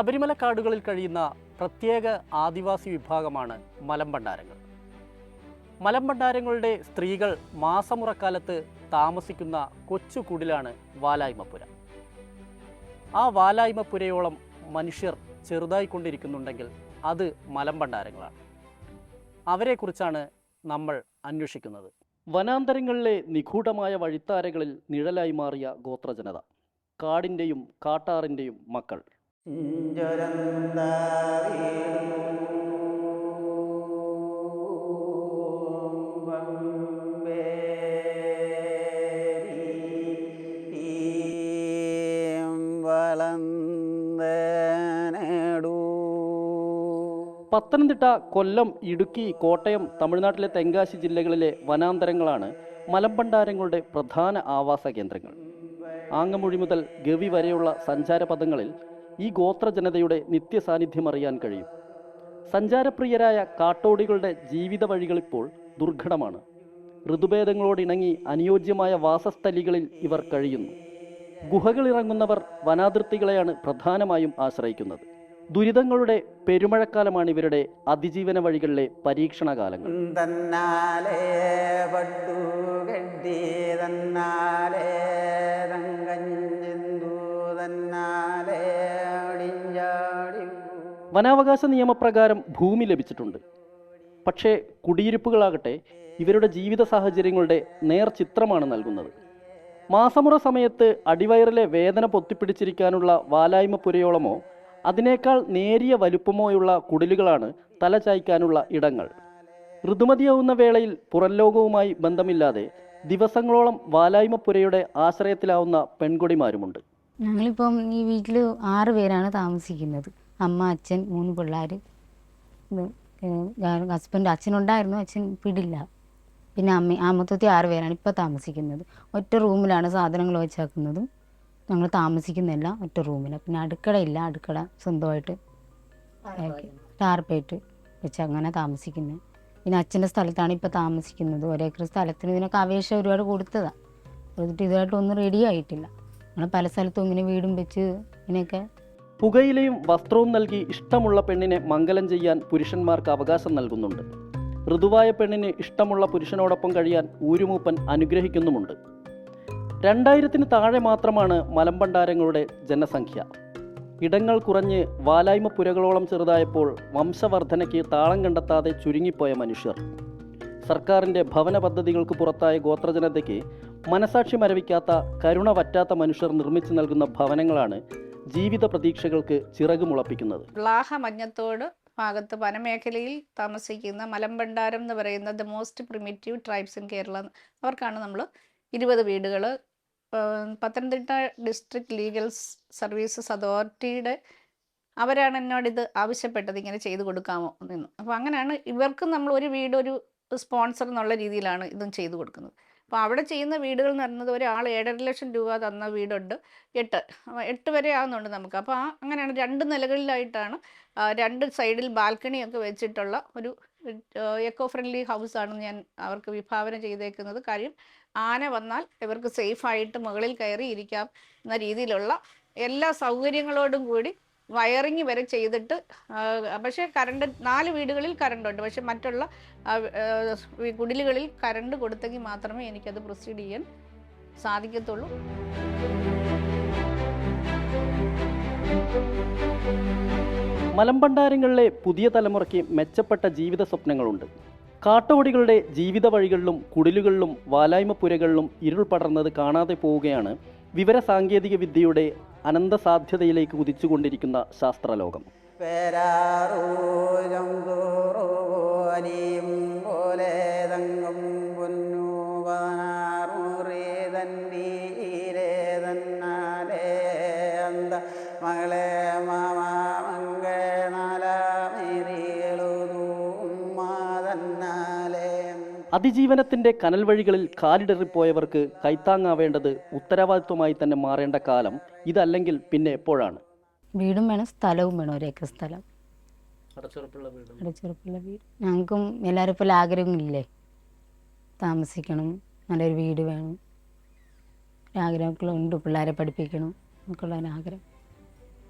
ശബരിമല കാടുകളിൽ കഴിയുന്ന പ്രത്യേക ആദിവാസി വിഭാഗമാണ് മലമ്പണ്ടാരങ്ങൾ. മലമ്പണ്ടാരങ്ങളുടെ സ്ത്രീകൾ മാസമുറക്കാലത്ത് താമസിക്കുന്ന കൊച്ചു കുടിലാണ് വാലായ്മപ്പുര. ആ വാലായ്മപ്പുരയോളം മനുഷ്യർ ചെറുതായിക്കൊണ്ടിരിക്കുന്നുണ്ടെങ്കിൽ അത് മലമ്പണ്ടാരങ്ങളാണ്. അവരെക്കുറിച്ചാണ് നമ്മൾ അന്വേഷിക്കുന്നത്. വനാന്തരങ്ങളിലെ നിഗൂഢമായ വഴിത്താരകളിൽ നിഴലായി മാറിയ ഗോത്രജനത, കാടിൻ്റെയും കാട്ടാറിൻ്റെയും മക്കൾ. പത്തനംതിട്ട, കൊല്ലം, ഇടുക്കി, കോട്ടയം, തമിഴ്നാട്ടിലെ തെങ്കാശി ജില്ലകളിലെ വനാന്തരങ്ങളാണ് മലമ്പണ്ടാരങ്ങളുടെ പ്രധാന ആവാസ കേന്ദ്രങ്ങൾ. ആങ്ങമൊഴി മുതൽ ഗവി വരെയുള്ള സഞ്ചാരപഥങ്ങളിൽ ഈ ഗോത്രജനതയുടെ നിത്യസാന്നിധ്യം അറിയാൻ കഴിയും. സഞ്ചാരപ്രിയരായ കാട്ടോടികളുടെ ജീവിത വഴികളിപ്പോൾ ദുർഘടമാണ്. ഋതുഭേദങ്ങളോടിണങ്ങി അനുയോജ്യമായ വാസസ്ഥലികളിൽ ഇവർ കഴിയുന്നു. ഗുഹകളിറങ്ങുന്നവർ വനാതിർത്തികളെയാണ് പ്രധാനമായും ആശ്രയിക്കുന്നത്. ദുരിതങ്ങളുടെ പെരുമഴക്കാലമാണ് ഇവരുടെ അതിജീവന വഴികളിലെ പരീക്ഷണകാലങ്ങൾ. വനാവകാശ നിയമപ്രകാരം ഭൂമി ലഭിച്ചിട്ടുണ്ട്. പക്ഷേ കുടിയിരിപ്പുകളാകട്ടെ ഇവരുടെ ജീവിത സാഹചര്യങ്ങളുടെ നേർചിത്രമാണ് നൽകുന്നത്. മാസമുറ സമയത്ത് അടിവയറിലെ വേദന പൊത്തിപ്പിടിച്ചിരിക്കാനുള്ള വാലായ്മപ്പുരയോളമോ അതിനേക്കാൾ നേരിയ വലുപ്പമോയുള്ള കുടിലുകളാണ് തല ചായ്ക്കാനുള്ള ഇടങ്ങൾ. ഋതുമതിയാവുന്ന വേളയിൽ പുറംലോകവുമായി ബന്ധമില്ലാതെ ദിവസങ്ങളോളം വാലായ്മപ്പുരയുടെ ആശ്രയത്തിലാവുന്ന പെൺകൊടിമാരുമുണ്ട്. ഞങ്ങളിപ്പം ഈ വീട്ടിൽ 6 പേരാണ് താമസിക്കുന്നത്. അമ്മ, അച്ഛൻ, 3 പിള്ളേർ. ഹസ്ബൻഡ് അച്ഛനുണ്ടായിരുന്നു, അച്ഛൻ പിടില്ല. പിന്നെ മൊത്തത്തിൽ 6 പേരാണ് ഇപ്പോൾ താമസിക്കുന്നത്. ഒറ്റ റൂമിലാണ് സാധനങ്ങൾ വെച്ചാക്കുന്നതും ഞങ്ങൾ താമസിക്കുന്നില്ല, ഒറ്റ റൂമിലാണ്. പിന്നെ അടുക്കളയില്ല, അടുക്കള സ്വന്തമായിട്ട് ടാർപ്പേറ്റ് വെച്ച് അങ്ങനെ താമസിക്കുന്നത്. പിന്നെ അച്ഛൻ്റെ സ്ഥലത്താണ് ഇപ്പോൾ താമസിക്കുന്നത്. 1 ഏക്കർ സ്ഥലത്തിന് ഇതിനൊക്കെ അപേക്ഷ ഒരുപാട് കൊടുത്തതാണ്. കൊടുത്തിട്ട് ഇതുമായിട്ടൊന്നും റെഡി ആയിട്ടില്ല. ഞങ്ങൾ പല സ്ഥലത്തും ഇങ്ങനെ വീടും വെച്ച് ഇങ്ങനെയൊക്കെ. പുകയിലയും വസ്ത്രവും നൽകി ഇഷ്ടമുള്ള പെണ്ണിനെ മംഗലം ചെയ്യാൻ പുരുഷന്മാർക്ക് അവകാശം നൽകുന്നുണ്ട്. ഋതുവായ പെണ്ണിന് ഇഷ്ടമുള്ള പുരുഷനോടൊപ്പം കഴിയാൻ ഊരുമൂപ്പൻ അനുഗ്രഹിക്കുന്നുമുണ്ട്. 2000-ന് താഴെ മാത്രമാണ് മലമ്പണ്ടാരങ്ങളുടെ ജനസംഖ്യ. ഇടങ്ങൾ കുറഞ്ഞ് വാലായ്മപ്പുരകളോളം ചെറുതായപ്പോൾ വംശവർധനയ്ക്ക് താളം കണ്ടെത്താതെ ചുരുങ്ങിപ്പോയ മനുഷ്യർ. സർക്കാരിൻ്റെ ഭവന പദ്ധതികൾക്ക് പുറത്തായ ഗോത്രജനതയ്ക്ക് മനസാക്ഷി മരവിക്കാത്ത, കരുണ വറ്റാത്ത മനുഷ്യർ നിർമ്മിച്ചു നൽകുന്ന ഭവനങ്ങളാണ് ജീവിത പ്രതീക്ഷകൾക്ക് ചിറകുമുളപ്പിക്കുന്നത്. ലാഹ മഞ്ഞത്തോട് ഭാഗത്ത് വനമേഖലയിൽ താമസിക്കുന്ന മലമ്പണ്ടാരം എന്ന് പറയുന്ന the most primitive tribes in Kerala. അവർക്കാണ് നമ്മൾ 20 വീടുകൾ പത്തനംതിട്ട ഡിസ്ട്രിക്ട് ലീഗൽ സർവീസസ് അതോറിറ്റിയുടെ അവരാണ് എന്നോടിത് ആവശ്യപ്പെട്ടത്, ഇങ്ങനെ ചെയ്തു കൊടുക്കാമോ എന്ന്. അപ്പോൾ അങ്ങനെയാണ് ഇവർക്കും നമ്മൾ ഒരു വീട് ഒരു സ്പോൺസർ എന്നുള്ള രീതിയിലാണ് ഇതും ചെയ്തു കൊടുക്കുന്നത്. അപ്പോൾ അവിടെ ചെയ്യുന്ന വീടുകൾ എന്ന് പറയുന്നത് ഒരാൾ 7.5 ലക്ഷം രൂപ തന്ന വീടുണ്ട്, 8 വരെ ആകുന്നുണ്ട് നമുക്ക്. അപ്പോൾ അങ്ങനെയാണ് 2 നിലകളിലായിട്ടാണ് 2 സൈഡിൽ ബാൽക്കണിയൊക്കെ വെച്ചിട്ടുള്ള ഒരു എക്കോ ഫ്രണ്ട്ലി ഹൗസാണ് ഞാൻ അവർക്ക് വിഭാവന ചെയ്തേക്കുന്നത്. കാര്യം ആന വന്നാൽ ഇവർക്ക് സേഫായിട്ട് മുകളിൽ കയറി ഇരിക്കാം എന്ന രീതിയിലുള്ള എല്ലാ സൗകര്യങ്ങളോടും കൂടി വയറിങ് വരെ ചെയ്തിട്ട്. പക്ഷേ കറണ്ട് 4 വീടുകളിൽ കറണ്ടുണ്ട്. പക്ഷെ മറ്റുള്ള കുടിലുകളിൽ കറണ്ട് കൊടുത്തെങ്കിൽ മാത്രമേ എനിക്കത് പ്രൊസീഡ് ചെയ്യാൻ സാധിക്കത്തുള്ളൂ. മലമ്പണ്ടാരങ്ങളിലെ പുതിയ തലമുറയ്ക്ക് മെച്ചപ്പെട്ട ജീവിത സ്വപ്നങ്ങളുണ്ട്. കാട്ടോടികളുടെ ജീവിത വഴികളിലും കുടിലുകളിലും വാലായ്മപ്പുരകളിലും ഇരുൾ പടർന്നത് കാണാതെ പോവുകയാണ് വിവര സാങ്കേതിക വിദ്യയുടെ അനന്ത സാധ്യതയിലേക്ക് കുതിച്ചുകൊണ്ടിരിക്കുന്ന ശാസ്ത്രലോകം. അതിജീവനത്തിൻ്റെ കനൽ വഴികളിൽ കാലിടറിപ്പോയവർക്ക് കൈത്താങ്ങാവേണ്ടത് ഉത്തരവാദിത്വമായി തന്നെ മാറേണ്ട കാലം ഇതല്ലെങ്കിൽ പിന്നെ എപ്പോഴാണ്? വീടും വേണം, സ്ഥലവും വേണം. 1 ഏക്കർ സ്ഥലം, അടച്ചുറപ്പുള്ള വീട്. ഞങ്ങൾക്കും എല്ലാവരും പോലെ ആഗ്രഹങ്ങളില്ലേ, താമസിക്കണം, നല്ലൊരു വീട് വേണം, ആഗ്രഹമൊക്കെ ഉണ്ട്. പിള്ളേരെ പഠിപ്പിക്കണം എന്നൊക്കെയുള്ള ആഗ്രഹം.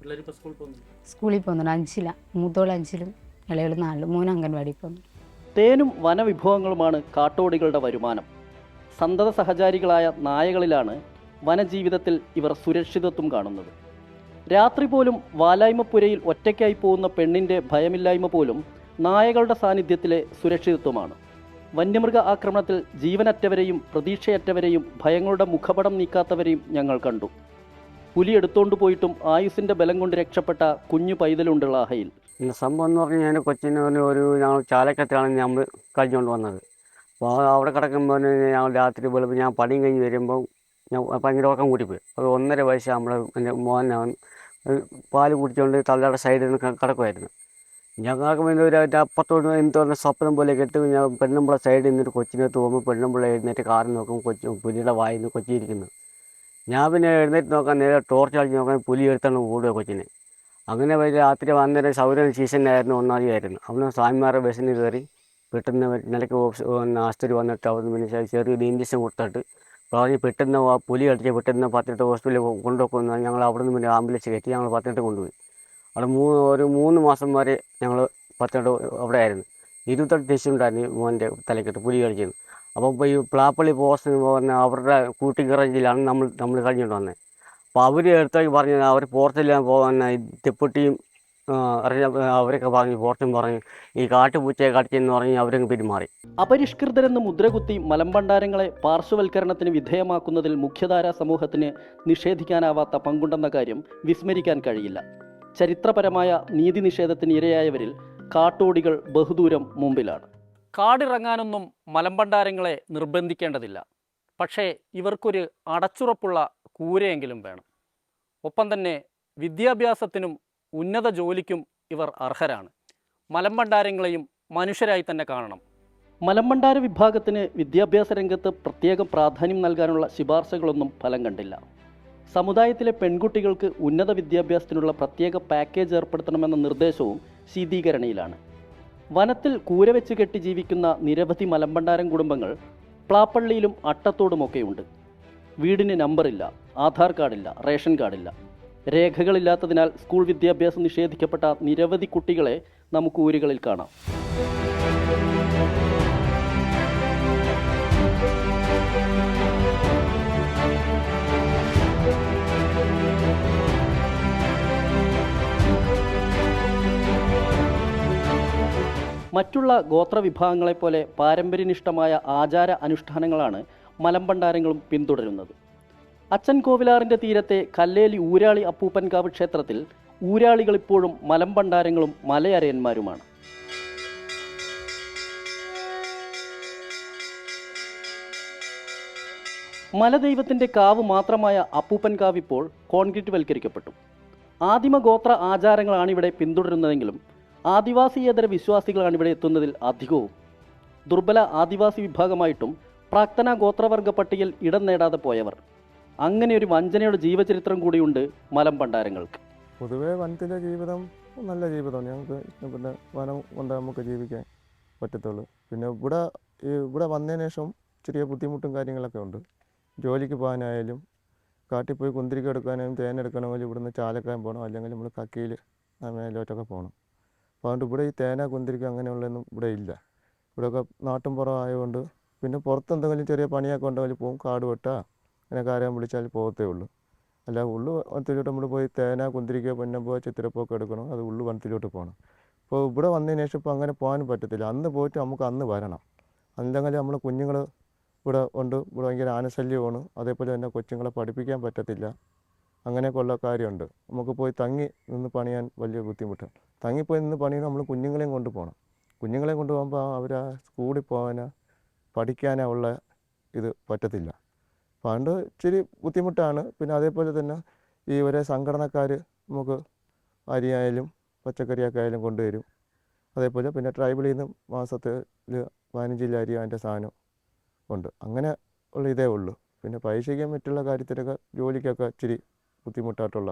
പിള്ളേരിപ്പോൾ സ്കൂളിൽ പോകുന്നു. സ്കൂളിൽ പോകുന്നുണ്ട്. 5ലാണ്, മൂത്തോൾ 5ലും ഇളയോൾ 4ലും, മോൻ അംഗൻവാടി പോകുന്നു. തേനും വനവിഭവങ്ങളുമാണ് കാട്ടോടികളുടെ വരുമാനം. സന്തത സഹചാരികളായ നായകളിലാണ് വനജീവിതത്തിൽ ഇവർ സുരക്ഷിതത്വം കാണുന്നത്. രാത്രി പോലും വാലായ്മപ്പുരയിൽ ഒറ്റയ്ക്കായി പോകുന്ന പെണ്ണിൻ്റെ ഭയമില്ലായ്മ പോലും നായകളുടെ സാന്നിധ്യത്തിലെ സുരക്ഷിതത്വമാണ്. വന്യമൃഗ ആക്രമണത്തിൽ ജീവനറ്റവരെയും പ്രതീക്ഷയറ്റവരെയും ഭയങ്ങളുടെ മുഖപടം നീക്കാത്തവരെയും ഞങ്ങൾ കണ്ടു. പുലി എടുത്തോണ്ടു പോയിട്ടും ആയുസിൻ്റെ ബലം കൊണ്ട് രക്ഷപ്പെട്ട കുഞ്ഞു പൈതലുണ്ട് ലാഹയിൽ. സംഭവം എന്ന് പറഞ്ഞാൽ ഞാൻ കൊച്ചിന് ഞങ്ങൾ ചാലക്കത്താണ് നമ്മൾ കഴിഞ്ഞുകൊണ്ട് വന്നത്. അപ്പോൾ അവിടെ കിടക്കുമ്പോൾ ഞങ്ങൾ രാത്രി വെളുപ്പ് ഞാൻ പണിയും കഴിഞ്ഞ് വരുമ്പോൾ ഞാൻ ഭയങ്കര ഉറക്കം കൂട്ടിപ്പോയി. ഒരു 1.5 വയസ്സാകുമ്പോൾ എൻ്റെ മോൻ പാല് കുടിച്ചുകൊണ്ട് തള്ളയുടെ സൈഡിൽ നിന്ന് കിടക്കുമായിരുന്നു. ഞങ്ങൾക്ക് പിന്നെ ഒരു അപ്പുറത്തോട്ട് എന്തോന്ന് സ്വപ്നം പോലെ കെട്ട് ഞാൻ പെണ്ണുമ്പിള്ള സൈഡിൽ നിന്നിട്ട് കൊച്ചിനകത്ത് പോകുമ്പോൾ പെണ്ണുമ്പിള്ള എഴുന്നേറ്റ് കാറിൽ നോക്കും പുലിയുടെ വായിൽ നിന്ന് കൊച്ചിയിരിക്കുന്നു. ഞാൻ പിന്നെ എഴുന്നേറ്റ് നോക്കാൻ നേരെ ടോർച്ച് അടിച്ച് നോക്കാൻ പുലി എടുത്താണ് ഓടുക കൊച്ചിനെ. അങ്ങനെ രാത്രി അന്നേരം സൗര സീസണിലായിരുന്നു, 1-ാം തീയതി. അവിടെ സ്വാമിമാരുടെ ബസ്സിന് കയറി പെട്ടെന്ന് നിലയ്ക്ക് ആശുപത്രി വന്നിട്ട് അവിടെ പിന്നെ ചെറിയൊരു ഇഞ്ചക്ഷൻ കൊടുത്തിട്ട് പറഞ്ഞ് പെട്ടെന്ന് പുലി അടിച്ച് പെട്ടെന്ന് പത്തനംതിട്ട ഹോസ്പിറ്റലിൽ കൊണ്ടുപോകുന്ന ഞങ്ങൾ അവിടെ നിന്ന് പിന്നെ ആംബുലൻസ് കയറ്റി ഞങ്ങൾ പത്തനംതിട്ട കൊണ്ടുപോയി. അവിടെ ഒരു 3 മാസം വരെ ഞങ്ങൾ പത്തനംതിട്ട അവിടെ ആയിരുന്നു. 28 ടെസ്റ്റ് ഉണ്ടായിരുന്നു മോൻ്റെ തലക്കെട്ട് പുലി കടിച്ചത്. അപ്പോൾ ഈ പ്ലാപ്പള്ളി പോസ്റ്റ് പറഞ്ഞ അവരുടെ കൂട്ടിക്ക് റേഞ്ചിലാണ് നമ്മൾ കഴിഞ്ഞിട്ട് വന്നത്. അപ്പോൾ അവർ എടുത്തേക്ക് പറഞ്ഞു അവർ പുറത്തെല്ലാം പോകാൻ തെപ്പൊട്ടിയും അവരൊക്കെ പറഞ്ഞു പുറത്തും പറഞ്ഞു ഈ കാട്ടുപൂച്ചയെ കടിച്ചെന്ന് പറഞ്ഞ് അവരങ്ങ് പെരുമാറി. അപരിഷ്കൃതരെന്ന് മുദ്രകുത്തി മലമ്പണ്ടാരങ്ങളെ പാർശ്വവൽക്കരണത്തിന് വിധേയമാക്കുന്നതിൽ മുഖ്യധാരാ സമൂഹത്തിന് നിഷേധിക്കാനാവാത്ത പങ്കുണ്ടെന്ന കാര്യം വിസ്മരിക്കാൻ കഴിയില്ല. ചരിത്രപരമായ നീതി നിഷേധത്തിന് ഇരയായവരിൽ കാട്ടോടികൾ ബഹുദൂരം മുമ്പിലാണ്. കാടിറങ്ങാനൊന്നും മലമ്പണ്ടാരങ്ങളെ നിർബന്ധിക്കേണ്ടതില്ല. പക്ഷേ ഇവർക്കൊരു അടച്ചുറപ്പുള്ള കൂരയെങ്കിലും വേണം. ഒപ്പം തന്നെ വിദ്യാഭ്യാസത്തിനും ഉന്നത ജോലിക്കും ഇവർ അർഹരാണ്. മലമ്പണ്ടാരങ്ങളെയും മനുഷ്യരായി തന്നെ കാണണം. മലമ്പണ്ടാര വിഭാഗത്തിന് വിദ്യാഭ്യാസ രംഗത്ത് പ്രത്യേകം പ്രാധാന്യം നൽകാനുള്ള ശുപാർശകളൊന്നും ഫലം കണ്ടില്ല. സമുദായത്തിലെ പെൺകുട്ടികൾക്ക് ഉന്നത വിദ്യാഭ്യാസത്തിനുള്ള പ്രത്യേക പാക്കേജ് ഏർപ്പെടുത്തണമെന്ന നിർദ്ദേശവും ശീതീകരണയിലാണ്. വനത്തിൽ കൂര വെച്ച് കെട്ടി ജീവിക്കുന്ന നിരവധി മലമ്പണ്ടാരം കുടുംബങ്ങൾ പ്ലാപ്പള്ളിയിലും അട്ടത്തോടുമൊക്കെയുണ്ട്. വീടിന് നമ്പറില്ല, ആധാർ കാർഡില്ല, റേഷൻ കാർഡില്ല. രേഖകളില്ലാത്തതിനാൽ സ്കൂൾ വിദ്യാഭ്യാസം നിഷേധിക്കപ്പെട്ട നിരവധി കുട്ടികളെ നമുക്ക് ഊരുകളിൽ കാണാം. മറ്റുള്ള ഗോത്രവിഭാഗങ്ങളെപ്പോലെ പാരമ്പര്യനിഷ്ഠമായ ആചാര അനുഷ്ഠാനങ്ങളാണ് മലമ്പണ്ടാരങ്ങളും പിന്തുടരുന്നത്. അച്ചൻ കോവിലാറിൻ്റെ തീരത്തെ കല്ലേലി ഊരാളി അപ്പൂപ്പൻകാവ് ക്ഷേത്രത്തിൽ ഊരാളികൾ ഇപ്പോഴും മലമ്പണ്ടാരങ്ങളും മലയരയന്മാരുമാണ്. മലദൈവത്തിൻ്റെ കാവ് മാത്രമായ അപ്പൂപ്പൻകാവ് ഇപ്പോൾ കോൺക്രീറ്റ് വൽക്കരിക്കപ്പെട്ടു. ആദിമ ഗോത്ര ആചാരങ്ങളാണിവിടെ പിന്തുടരുന്നതെങ്കിലും ആദിവാസിയേതര വിശ്വാസികളാണ് ഇവിടെ എത്തുന്നതിൽ അധികവും. ദുർബല ആദിവാസി വിഭാഗമായിട്ടും പ്രാക്തന ഗോത്രവർഗ പട്ടികയിൽ ഇടം നേടാതെ പോയവർ. അങ്ങനെ ഒരു വഞ്ചനയുടെ ജീവചരിത്രം കൂടിയുണ്ട് മലമ്പണ്ടാരങ്ങൾക്ക്. പൊതുവേ വനത്തിലെ ജീവിതം നല്ല ജീവിതമാണ്. ഞങ്ങൾക്ക് പിന്നെ വനം കൊണ്ട് നമുക്ക് ജീവിക്കാൻ പറ്റത്തുള്ളൂ. പിന്നെ ഇവിടെ വന്നതിന് ശേഷം ചെറിയ ബുദ്ധിമുട്ടും കാര്യങ്ങളൊക്കെ ഉണ്ട്. ജോലിക്ക് പോകാനായാലും കാട്ടിൽ പോയി കുന്തിരിക്ക എടുക്കാനായാലും തേനെടുക്കണമെങ്കിൽ ഇവിടുന്ന് ചാലക്കാൻ പോകണം, അല്ലെങ്കിൽ നമ്മൾ കക്കയിൽ മേലോട്ടൊക്കെ പോകണം. അപ്പോൾ അതുകൊണ്ട് ഇവിടെ ഈ തേന കുന്തിരിക്ക അങ്ങനെയുള്ളതൊന്നും ഇവിടെ ഇല്ല. ഇവിടെയൊക്കെ നാട്ടിൻപുറം ആയതുകൊണ്ട് പിന്നെ പുറത്ത് എന്തെങ്കിലും ചെറിയ പണിയൊക്കെ ഉണ്ടെങ്കിൽ പോവും, കാട് വെട്ടാ അങ്ങനെ കാര്യം വിളിച്ചാൽ പോകത്തേ ഉള്ളൂ. അല്ല ഉള്ളു വനത്തിലോട്ട് നമ്മൾ പോയി തേന കുന്തിരിക്ക പൊന്നമ്പോ ചിത്തിരപ്പൊക്കെ എടുക്കണം, അത് ഉള്ളു വനത്തിലോട്ട് പോകണം. അപ്പോൾ ഇവിടെ വന്നതിന് ശേഷം ഇപ്പോൾ അങ്ങനെ പോകാനും പറ്റത്തില്ല. അന്ന് പോയിട്ട് നമുക്ക് അന്ന് വരണം. അല്ലെങ്കിൽ നമ്മൾ കുഞ്ഞുങ്ങൾ ഇവിടെ ഉണ്ട്, ഇവിടെ ഭയങ്കര ആനശല്യമാണ്. അതേപോലെ തന്നെ കൊച്ചുങ്ങളെ പഠിപ്പിക്കാൻ പറ്റത്തില്ല. അങ്ങനെയൊക്കെയുള്ള കാര്യമുണ്ട്. നമുക്ക് പോയി തങ്ങി നിന്ന് പണിയാൻ വലിയ ബുദ്ധിമുട്ടാണ്. തങ്ങിപ്പോയി നിന്ന് പണിയാൻ നമ്മൾ കുഞ്ഞുങ്ങളെയും കൊണ്ട് പോകണം. കുഞ്ഞുങ്ങളെയും കൊണ്ട് പോകുമ്പോൾ അവർ സ്കൂളിൽ പോകാനോ പഠിക്കാനോ ഉള്ള ഇത് പറ്റത്തില്ല. അപ്പോൾ അതുകൊണ്ട് ഇച്ചിരി ബുദ്ധിമുട്ടാണ്. പിന്നെ അതേപോലെ തന്നെ ഈ ഒരേ സംഘടനക്കാർ നമുക്ക് അരിയായാലും പച്ചക്കറിയൊക്കെ ആയാലും കൊണ്ടുവരും. അതേപോലെ പിന്നെ ട്രൈബലിൽ നിന്ന് മാസത്തിൽ 15 കിലോ അരി അതിൻ്റെ സാധനം ഉണ്ട്. അങ്ങനെ ഉള്ള ഇതേ ഉള്ളൂ. പിന്നെ പൈസയ്ക്ക് മറ്റുള്ള കാര്യത്തിലൊക്കെ ജോലിക്കൊക്കെ ഇച്ചിരി ബുദ്ധിമുട്ടായിട്ടുള്ള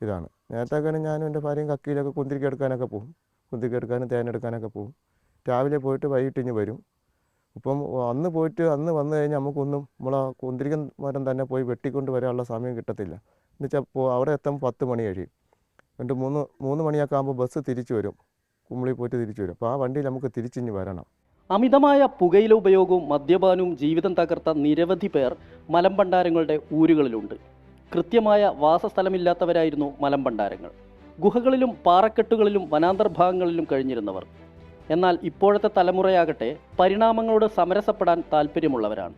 ഇതാണ്. നേരത്തെയൊക്കെ ഞാനും എൻ്റെ ഭാര്യയും കക്കിയിലൊക്കെ കുന്തിരിക്ക എടുക്കാനൊക്കെ പോകും. കുന്തിരിക്ക എടുക്കാനും തേനെടുക്കാനൊക്കെ പോകും. രാവിലെ പോയിട്ട് വൈകിട്ടിഞ്ഞ് വരും. ഇപ്പം അന്ന് പോയിട്ട് അന്ന് വന്നു കഴിഞ്ഞാൽ നമുക്കൊന്നും നമ്മളെ കുന്തിരിക്ക മരം തന്നെ പോയി വെട്ടിക്കൊണ്ട് വരാനുള്ള സമയം കിട്ടത്തില്ല. എന്നുവെച്ചാൽ അവിടെ എത്തുമ്പോൾ 10 മണി കഴിയും. എന്നിട്ട് മൂന്ന് മണിയൊക്കെ ആകുമ്പോൾ ബസ് തിരിച്ചു വരും, കുമളി പോയിട്ട് തിരിച്ചു വരും. അപ്പോൾ ആ വണ്ടിയിൽ നമുക്ക് തിരിച്ചിഞ്ഞ് വരണം. അമിതമായ പുകയില ഉപയോഗവും മദ്യപാനവും ജീവിതം തകർത്ത നിരവധി പേർ മലമ്പണ്ടാരങ്ങളുടെ ഊരുകളിലുണ്ട്. കൃത്യമായ വാസസ്ഥലമില്ലാത്തവരായിരുന്നു മലമ്പണ്ടാരങ്ങൾ. ഗുഹകളിലും പാറക്കെട്ടുകളിലും വനാന്തർഭാഗങ്ങളിലും കഴിഞ്ഞിരുന്നവർ. എന്നാൽ ഇപ്പോഴത്തെ തലമുറയാകട്ടെ പരിണാമങ്ങളോട് സമരസപ്പെടാൻ താല്പര്യമുള്ളവരാണ്.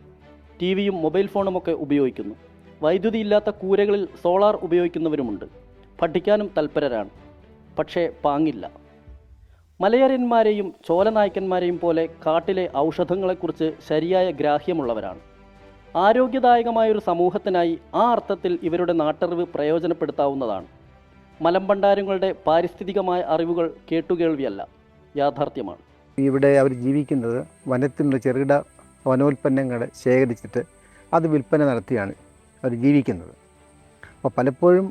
ടിവിയും മൊബൈൽ ഫോണുമൊക്കെ ഉപയോഗിക്കുന്നു. വൈദ്യുതി ഇല്ലാത്ത കൂരകളിൽ സോളാർ ഉപയോഗിക്കുന്നവരുമുണ്ട്. പഠിക്കാനും തൽപരരാണ്. പക്ഷേ പാങ്ങില്ല. മലയരന്മാരെയും ചോലനായ്ക്കന്മാരെയും പോലെ കാട്ടിലെ ഔഷധങ്ങളെക്കുറിച്ച് ശരിയായ ഗ്രാഹ്യമുള്ളവരാണ്. ആരോഗ്യദായകമായൊരു സമൂഹത്തിനായി ആ അർത്ഥത്തിൽ ഇവരുടെ നാട്ടറിവ് പ്രയോജനപ്പെടുത്താവുന്നതാണ്. മലമ്പണ്ടാരങ്ങളുടെ പാരിസ്ഥിതികമായ അറിവുകൾ കേട്ടുകേൾവിയല്ല, യാഥാർത്ഥ്യമാണ്. ഇവിടെ അവർ ജീവിക്കുന്നത് വനത്തിൽ നിന്ന് ചെറുകിട വനോൽപ്പന്നങ്ങൾ ശേഖരിച്ചിട്ട് അത് വിൽപ്പന നടത്തിയാണ് അവർ ജീവിക്കുന്നത്. അപ്പോൾ പലപ്പോഴും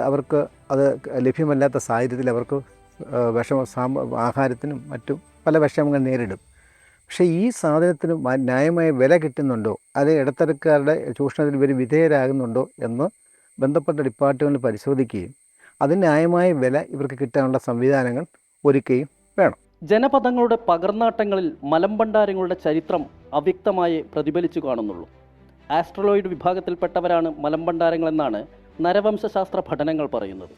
അവർക്ക് അത് ലഭ്യമല്ലാത്ത സാഹചര്യത്തിൽ അവർക്ക് ആഹാരത്തിനും മറ്റും പല വിഷമങ്ങൾ നേരിടും. പക്ഷേ ഈ സാധനത്തിന് ന്യായമായ വില കിട്ടുന്നുണ്ടോ, അത് ഇടത്തരക്കാരുടെ ചൂഷണത്തിൽ ഇവർ വിധേയരാകുന്നുണ്ടോ എന്ന് ബന്ധപ്പെട്ട ഡിപ്പാർട്ട്മെൻറ്റ് പരിശോധിക്കുകയും അതിന് ന്യായമായ വില ഇവർക്ക് കിട്ടാനുള്ള സംവിധാനങ്ങൾ ഒരുക്കുകയും വേണം. ജനപദങ്ങളുടെ പകർന്നാട്ടങ്ങളിൽ മലമ്പണ്ടാരങ്ങളുടെ ചരിത്രം അവ്യക്തമായി പ്രതിഫലിച്ചു കാണുന്നുള്ളൂ. ആസ്ട്രലോയിഡ് വിഭാഗത്തിൽപ്പെട്ടവരാണ് മലമ്പണ്ടാരങ്ങളെന്നാണ് നരവംശാസ്ത്ര പഠനങ്ങൾ പറയുന്നത്.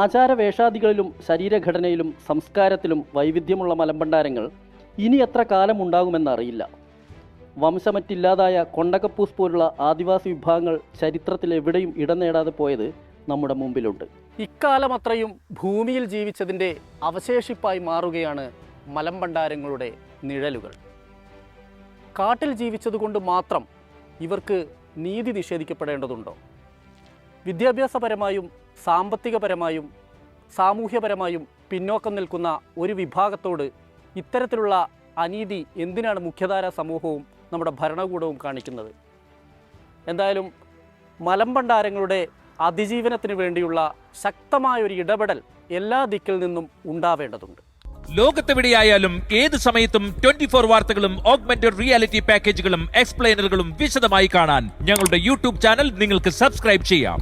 ആചാരവേഷാദികളിലും ശരീരഘടനയിലും സംസ്കാരത്തിലും വൈവിധ്യമുള്ള മലമ്പണ്ടാരങ്ങൾ ഇനി എത്ര കാലം ഉണ്ടാകുമെന്നറിയില്ല. വംശമറ്റില്ലാതായ കൊണ്ടകപ്പൂസ് പോലുള്ള ആദിവാസി വിഭാഗങ്ങൾ ചരിത്രത്തിൽ എവിടെയും ഇടം നേടാതെ പോയത് നമ്മുടെ മുമ്പിലുണ്ട്. ഇക്കാലമത്രയും ഭൂമിയിൽ ജീവിച്ചതിൻ്റെ അവശേഷിപ്പായി മാറുകയാണ് മലമ്പണ്ടാരങ്ങളുടെ നിഴലുകൾ. കാട്ടിൽ ജീവിച്ചതുകൊണ്ട് മാത്രം ഇവർക്ക് നീതി നിഷേധിക്കപ്പെടേണ്ടതുണ്ടോ? വിദ്യാഭ്യാസപരമായും സാമ്പത്തികപരമായും സാമൂഹ്യപരമായും പിന്നോക്കം നിൽക്കുന്ന ഒരു വിഭാഗത്തോട് ഇത്തരത്തിലുള്ള അനീതി എന്തിനാണ് മുഖ്യധാരാ സമൂഹവും നമ്മുടെ ഭരണകൂടവും കാണിക്കുന്നത്? എന്തായാലും മലമ്പണ്ടാരങ്ങളുടെ അതിജീവനത്തിന് വേണ്ടിയുള്ള ശക്തമായൊരു ഇടപെടൽ എല്ലാ ദിക്കിൽ നിന്നും ഉണ്ടാവേണ്ടതുണ്ട്. ലോകത്തെവിടെയായാലും ഏത് സമയത്തും 24 വാർത്തകളും ഓഗ്മെന്റഡ് റിയാലിറ്റി പാക്കേജുകളും എക്സ്പ്ലെയിനറുകളും വിശദമായി കാണാൻ ഞങ്ങളുടെ യൂട്യൂബ് ചാനൽ നിങ്ങൾക്ക് സബ്സ്ക്രൈബ് ചെയ്യാം.